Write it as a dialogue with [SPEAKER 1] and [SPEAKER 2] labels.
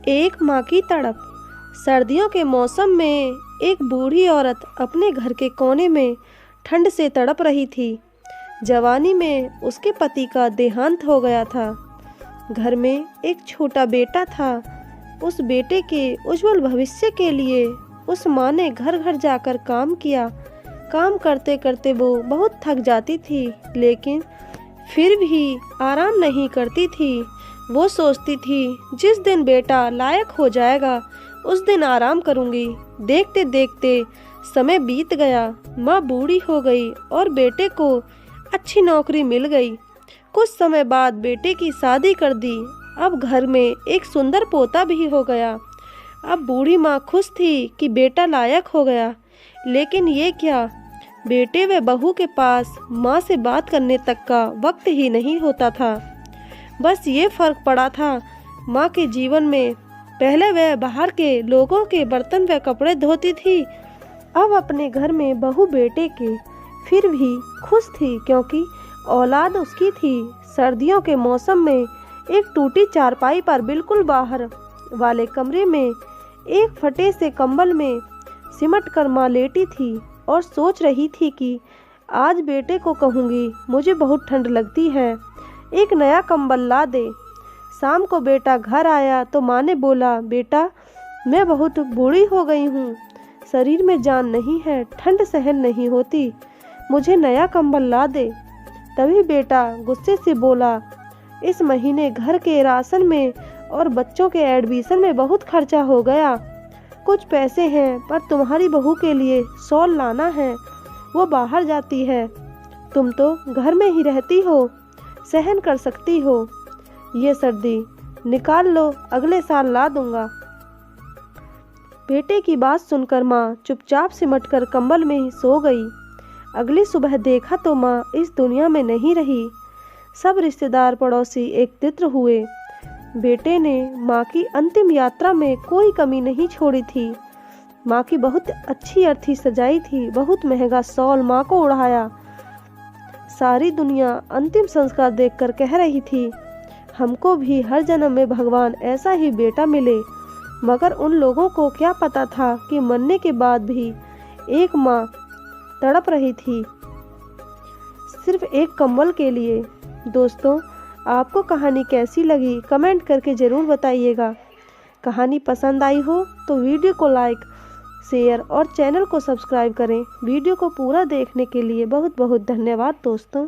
[SPEAKER 1] एक माँ की तड़प। सर्दियों के मौसम में एक बूढ़ी औरत अपने घर के कोने में ठंड से तड़प रही थी। जवानी में उसके पति का देहांत हो गया था। घर में एक छोटा बेटा था। उस बेटे के उज्जवल भविष्य के लिए उस माँ ने घर घर जाकर काम किया। काम करते करते वो बहुत थक जाती थी, लेकिन फिर भी आराम नहीं करती थी। वो सोचती थी जिस दिन बेटा लायक हो जाएगा उस दिन आराम करूंगी। देखते देखते समय बीत गया। माँ बूढ़ी हो गई और बेटे को अच्छी नौकरी मिल गई। कुछ समय बाद बेटे की शादी कर दी। अब घर में एक सुंदर पोता भी हो गया। अब बूढ़ी माँ खुश थी कि बेटा लायक हो गया, लेकिन ये क्या, बेटे व बहू के पास माँ से बात करने तक का वक्त ही नहीं होता था। बस ये फर्क पड़ा था माँ के जीवन में। पहले वह बाहर के लोगों के बर्तन व कपड़े धोती थी, अब अपने घर में बहू बेटे के। फिर भी खुश थी क्योंकि औलाद उसकी थी। सर्दियों के मौसम में एक टूटी चारपाई पर बिल्कुल बाहर वाले कमरे में एक फटे से कंबल में सिमट कर माँ लेटी थी और सोच रही थी कि आज बेटे को कहूँगी मुझे बहुत ठंड लगती है, एक नया कंबल ला दे। शाम को बेटा घर आया तो माँ ने बोला, बेटा मैं बहुत बूढ़ी हो गई हूँ, शरीर में जान नहीं है, ठंड सहन नहीं होती, मुझे नया कंबल ला दे। तभी बेटा गुस्से से बोला, इस महीने घर के राशन में और बच्चों के एडमिशन में बहुत खर्चा हो गया। कुछ पैसे हैं पर तुम्हारी बहू के लिए शॉल लाना है, वो बाहर जाती है, तुम तो घर में ही रहती हो, सहन कर सकती हो, ये सर्दी निकाल लो, अगले साल ला दूंगा। बेटे की बात सुनकर माँ चुपचाप सिमटकर कंबल में ही सो गई। अगली सुबह देखा तो माँ इस दुनिया में नहीं रही। सब रिश्तेदार पड़ोसी एकत्रित हुए। बेटे ने माँ की अंतिम यात्रा में कोई कमी नहीं छोड़ी थी। माँ की बहुत अच्छी अर्थी सजाई थी, बहुत महंगा शॉल माँ को ओढ़ाया। सारी दुनिया अंतिम संस्कार देखकर कह रही थी, हमको भी हर जन्म में भगवान ऐसा ही बेटा मिले। मगर उन लोगों को क्या पता था कि मरने के बाद भी एक माँ तड़प रही थी सिर्फ एक कंबल के लिए। दोस्तों, आपको कहानी कैसी लगी कमेंट करके ज़रूर बताइएगा। कहानी पसंद आई हो तो वीडियो को लाइक, शेयर और चैनल को सब्सक्राइब करें। वीडियो को पूरा देखने के लिए बहुत बहुत धन्यवाद दोस्तों।